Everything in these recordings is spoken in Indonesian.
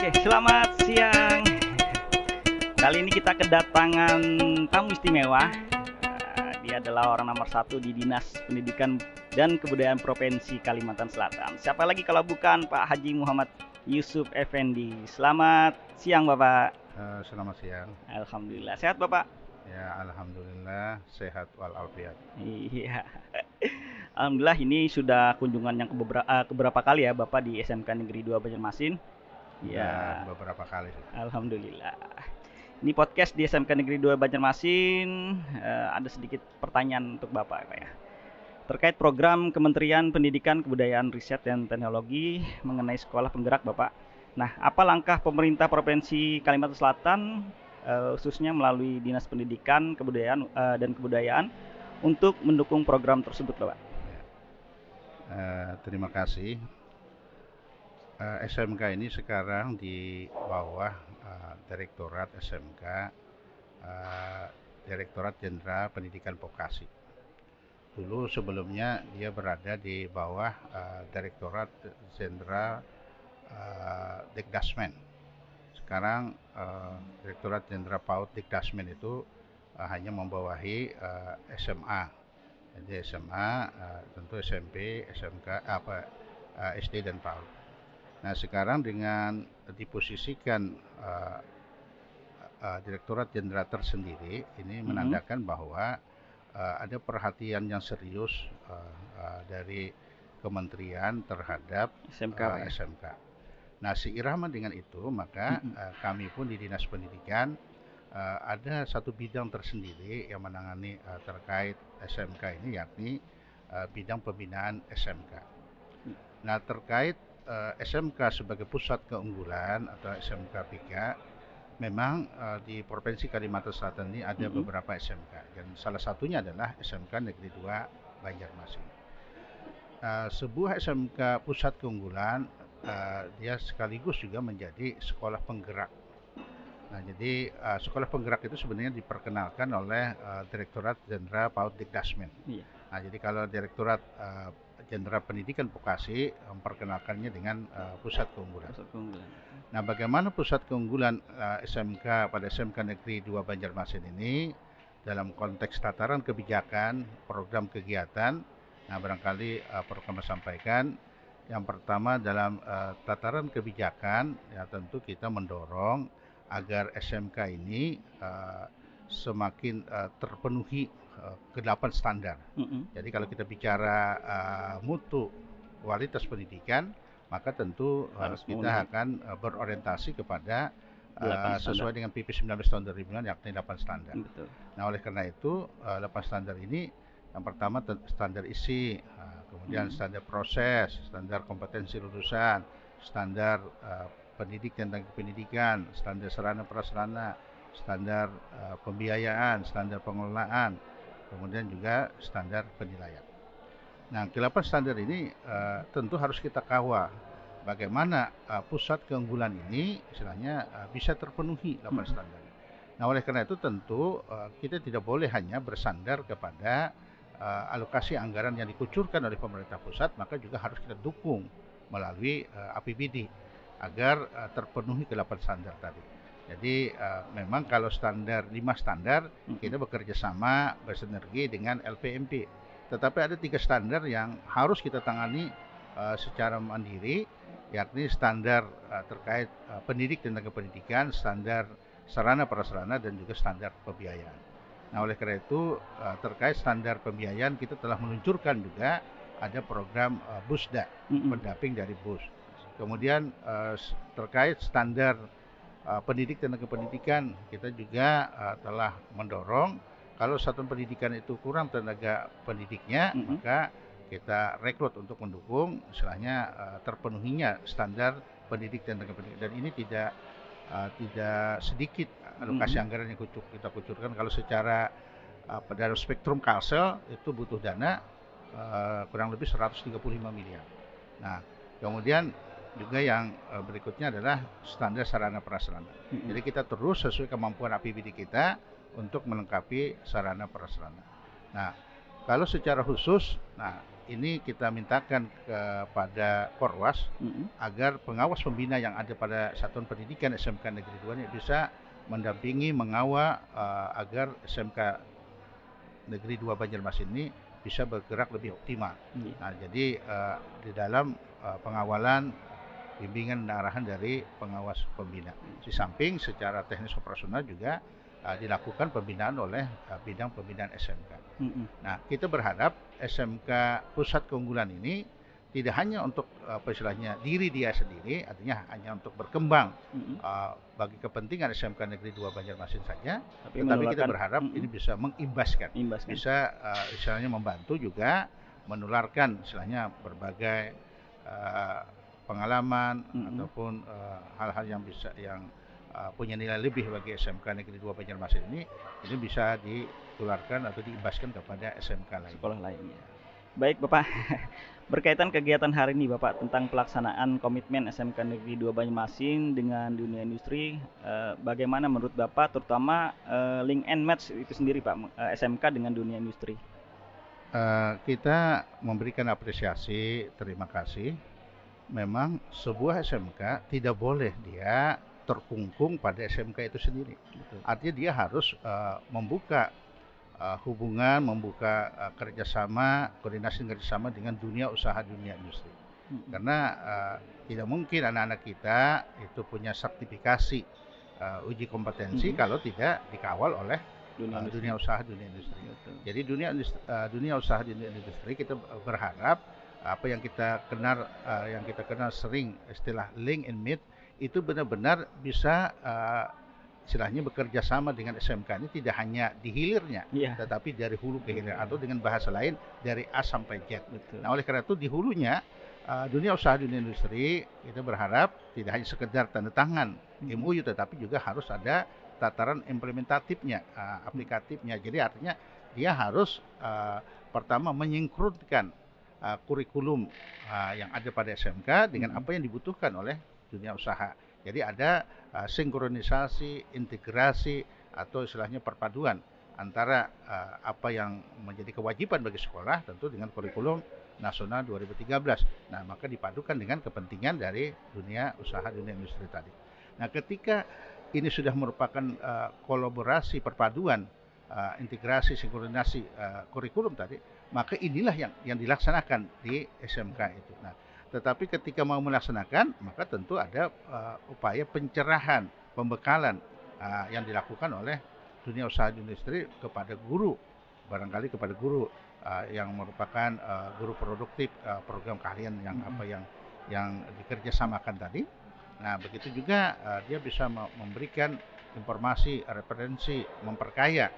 Oke, selamat siang. Kali ini kita kedatangan tamu istimewa. Dia adalah orang nomor satu di Dinas Pendidikan dan Kebudayaan Provinsi Kalimantan Selatan. Siapa lagi kalau bukan Pak Haji Muhammad Yusuf Effendi. Selamat siang, Bapak. Selamat siang. Alhamdulillah. Sehat, Bapak? Ya, alhamdulillah sehat walafiat. Iya. Alhamdulillah ini sudah kunjungan yang keberapa kali ya Bapak di SMK Negeri 2 Banjarmasin. Sudah Ya, beberapa kali. alhamdulillah. Ini podcast di SMK Negeri 2 Banjarmasin. Ada sedikit pertanyaan untuk Bapak Pak ya. Terkait program Kementerian Pendidikan, Kebudayaan, Riset dan Teknologi mengenai sekolah penggerak Bapak. Nah, apa langkah pemerintah Provinsi Kalimantan Selatan khususnya melalui Dinas Pendidikan, Kebudayaan dan Kebudayaan untuk mendukung program tersebut Bapak? Terima kasih. SMK ini sekarang di bawah Direktorat SMK, Direktorat Jenderal Pendidikan Vokasi. Dulu sebelumnya dia berada di bawah Direktorat Jenderal Dikdasmen. Sekarang Direktorat Jenderal PAUD Dikdasmen itu hanya membawahi SMA. Jadi SMA, tentu SMP, SMK, SD dan PAUD. Nah sekarang dengan diposisikan Direktorat Jenderal tersendiri, ini menandakan bahwa ada perhatian yang serius dari kementerian terhadap SMK Pak ya? SMK. Nah seirama dengan itu maka kami pun di Dinas Pendidikan ada satu bidang tersendiri yang menangani terkait SMK ini, yakni bidang pembinaan SMK. Nah terkait SMK sebagai pusat keunggulan atau SMK 3, memang di Provinsi Kalimantan Selatan ini ada beberapa SMK dan salah satunya adalah SMK Negeri 2 Banjarmasin. Sebuah SMK pusat keunggulan dia sekaligus juga menjadi sekolah penggerak. Nah, jadi sekolah penggerak itu sebenarnya diperkenalkan oleh Direktorat Jenderal PAUD Dikdasmen. Iya. Nah, jadi kalau Direktorat Jenderal Pendidikan Vokasi memperkenalkannya dengan pusat keunggulan. Pusat keunggulan. Nah, bagaimana pusat keunggulan SMK pada SMK Negeri 2 Banjarmasin ini dalam konteks tataran kebijakan, program kegiatan. Nah, barangkali perlu kami sampaikan. Yang pertama dalam tataran kebijakan, ya tentu kita mendorong agar SMK ini semakin terpenuhi ke-8 standar. Jadi kalau kita bicara mutu kualitas pendidikan, maka tentu kita akan berorientasi kepada sesuai dengan PP 19 tahun 2009 yakni 8 standar. Betul. Nah oleh karena itu 8 standar ini yang pertama standar isi, kemudian standar proses, standar kompetensi lulusan, standar pendidik dan pendidikan, standar sarana prasarana, standar pembiayaan, standar pengelolaan, kemudian juga standar penilaian. Nah, ke-8 standar ini tentu harus kita kawal bagaimana pusat keunggulan ini istilahnya bisa terpenuhi 8 standar. Nah, oleh karena itu tentu kita tidak boleh hanya bersandar kepada alokasi anggaran yang dikucurkan oleh pemerintah pusat, maka juga harus kita dukung melalui APBD agar terpenuhi ke-8 standar tadi. Jadi memang kalau standar 5 standar kita bekerja sama bersinergi dengan LPMP. Tetapi ada 3 standar yang harus kita tangani secara mandiri, yakni standar terkait pendidik dan tenaga pendidikan, standar sarana prasarana dan juga standar pembiayaan. Nah oleh karena itu terkait standar pembiayaan kita telah meluncurkan juga ada program BUSDA, pendamping dari BUS. Kemudian terkait standar pendidik dan tenaga pendidikan kita juga telah mendorong kalau satuan pendidikan itu kurang tenaga pendidiknya, maka kita rekrut untuk mendukung istilahnya terpenuhinya standar pendidik dan tenaga pendidik. Dan ini tidak sedikit alokasi anggaran yang kita kucurkan. Kalau secara dalam spektrum Kalsel itu butuh dana kurang lebih 135 miliar. Nah, kemudian juga yang berikutnya adalah standar sarana prasarana. Jadi kita terus sesuai kemampuan APBD kita untuk melengkapi sarana prasarana. Nah, Kalau secara khusus, nah ini kita mintakan kepada Korwas agar pengawas pembina yang ada pada Satuan Pendidikan SMK Negeri 2 ini bisa mendampingi, mengawal agar SMK Negeri 2 Banjarmasin ini bisa bergerak lebih optimal. Nah, jadi di dalam pengawalan, bimbingan dan arahan dari pengawas pembina. Di samping secara teknis operasional juga dilakukan pembinaan oleh bidang pembinaan SMK. Nah, kita berharap SMK Pusat Keunggulan ini tidak hanya untuk istilahnya diri dia sendiri, artinya hanya untuk berkembang bagi kepentingan SMK Negeri 2 Banjarmasin saja, tetapi kita berharap ini bisa mengimbaskan, bisa istilahnya membantu juga menularkan istilahnya berbagai pengalaman ataupun hal-hal yang bisa punya nilai lebih bagi SMK Negeri 2 Banjarmasin ini bisa ditularkan atau diimbaskan kepada SMK lain. Sekolah lainnya. Baik Bapak, berkaitan kegiatan hari ini Bapak tentang pelaksanaan komitmen SMK Negeri 2 Banjarmasin dengan dunia industri, bagaimana menurut Bapak terutama link and match itu sendiri Pak, SMK dengan dunia industri? Kita memberikan apresiasi, terima kasih. Memang sebuah SMK tidak boleh dia terkungkung pada SMK itu sendiri. Artinya dia harus membuka hubungan, membuka kerjasama, koordinasi kerjasama dengan dunia usaha, dunia industri. Karena tidak mungkin anak-anak kita itu punya sertifikasi uji kompetensi kalau tidak dikawal oleh dunia usaha, dunia industri. Jadi dunia usaha, dunia industri kita berharap apa yang kita kenal sering istilah link and meet itu benar-benar bisa istilahnya bekerja sama dengan SMK ini tidak hanya di hilirnya, tetapi dari hulu ke hilir, atau dengan bahasa lain dari A sampai Z. Nah, oleh karena itu di hulunya dunia usaha, dunia industri kita berharap tidak hanya sekedar tanda tangan MOU, tetapi juga harus ada tataran implementatifnya, aplikatifnya. Jadi artinya dia harus pertama menyinkronkan kurikulum yang ada pada SMK dengan apa yang dibutuhkan oleh dunia usaha. Jadi ada sinkronisasi, integrasi atau istilahnya perpaduan antara apa yang menjadi kewajiban bagi sekolah tentu dengan kurikulum nasional 2013. Nah, maka dipadukan dengan kepentingan dari dunia usaha, dunia industri tadi. Nah, ketika ini sudah merupakan kolaborasi, perpaduan, integrasi, sinkronisasi kurikulum tadi, maka inilah yang dilaksanakan di SMK itu. Nah, tetapi ketika mau melaksanakan, maka tentu ada upaya pencerahan, pembekalan yang dilakukan oleh dunia usaha industri kepada guru, barangkali kepada guru yang merupakan guru produktif, program keahlian yang dikerjasamakan tadi. Nah, begitu juga dia bisa memberikan informasi, referensi, memperkaya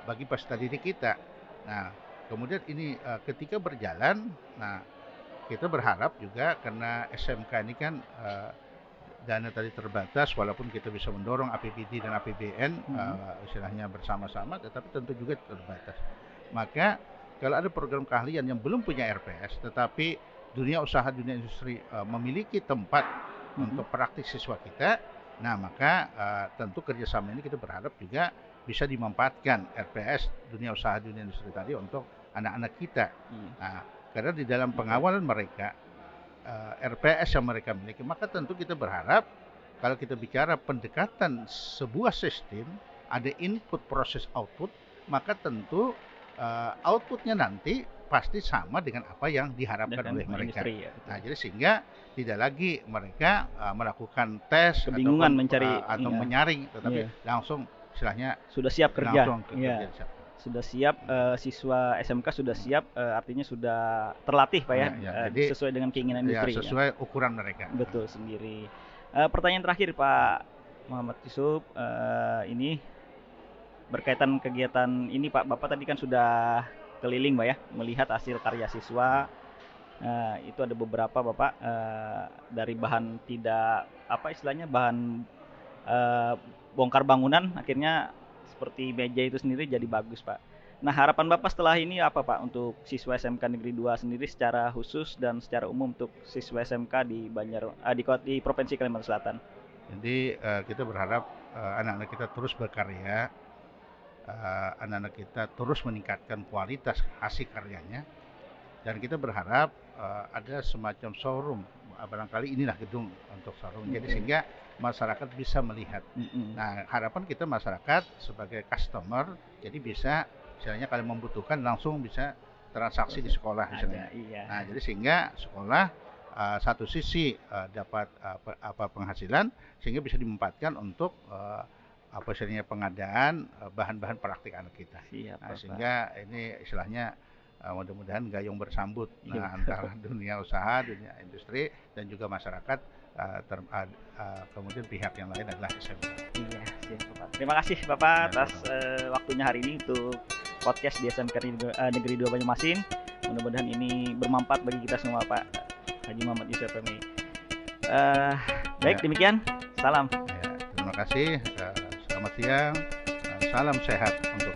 bagi peserta didik kita. Nah, kemudian ini ketika berjalan, nah kita berharap juga karena SMK ini kan dana tadi terbatas, walaupun kita bisa mendorong APBD dan APBN istilahnya bersama-sama, tetapi tentu juga terbatas. Maka kalau ada program keahlian yang belum punya RPS, tetapi dunia usaha, dunia industri memiliki tempat untuk praktik siswa kita, nah maka tentu kerjasama ini kita berharap juga bisa dimanfaatkan RPS dunia usaha, dunia industri tadi untuk anak-anak kita. Nah, karena di dalam pengawalan mereka RPS yang mereka miliki, maka tentu kita berharap kalau kita bicara pendekatan sebuah sistem ada input, proses, output, maka tentu outputnya nanti pasti sama dengan apa yang diharapkan oleh mereka. Industri, ya, nah, jadi sehingga tidak lagi mereka melakukan tes kebingungan atau menyaring, tetapi langsung istilahnya sudah siap kerja. Sudah siap, siswa SMK sudah siap, artinya sudah terlatih Pak ya, jadi, sesuai dengan keinginan industri. Sesuai ukuran mereka. Betul sendiri. Pertanyaan terakhir Pak Muhammad Yusuf, ini berkaitan kegiatan ini Pak, Bapak tadi kan sudah keliling Pak ya, melihat hasil karya siswa. Itu ada beberapa Bapak dari bahan tidak apa istilahnya bahan bongkar bangunan, akhirnya seperti meja itu sendiri jadi bagus Pak. Nah, harapan Bapak setelah ini apa Pak untuk siswa SMK Negeri 2 sendiri secara khusus dan secara umum untuk siswa SMK di di Provinsi Kalimantan Selatan? Jadi kita berharap anak-anak kita terus berkarya, anak-anak kita terus meningkatkan kualitas hasil karyanya, dan kita berharap ada semacam showroom, barangkali inilah gedung untuk showroom, jadi sehingga masyarakat bisa melihat. Nah, harapan kita masyarakat sebagai customer jadi bisa misalnya kalau membutuhkan langsung bisa transaksi di sekolah misalnya. Nah, jadi sehingga sekolah satu sisi dapat penghasilan, sehingga bisa dimanfaatkan untuk istilahnya pengadaan bahan-bahan praktik anak kita. Sehingga ini istilahnya mudah-mudahan gayung bersambut antara dunia usaha, dunia industri, dan juga masyarakat, kemudian pihak yang lain adalah SMK. Iya, siap Bapak. Terima kasih Bapak atas waktunya hari ini untuk podcast di SMK Negeri 2 Banjarmasin. Mudah-mudahan ini bermanfaat bagi kita semua, Pak Haji Muhammad Yusuf Femi. Baik, demikian. Salam. Terima kasih. Selamat siang. Salam sehat untuk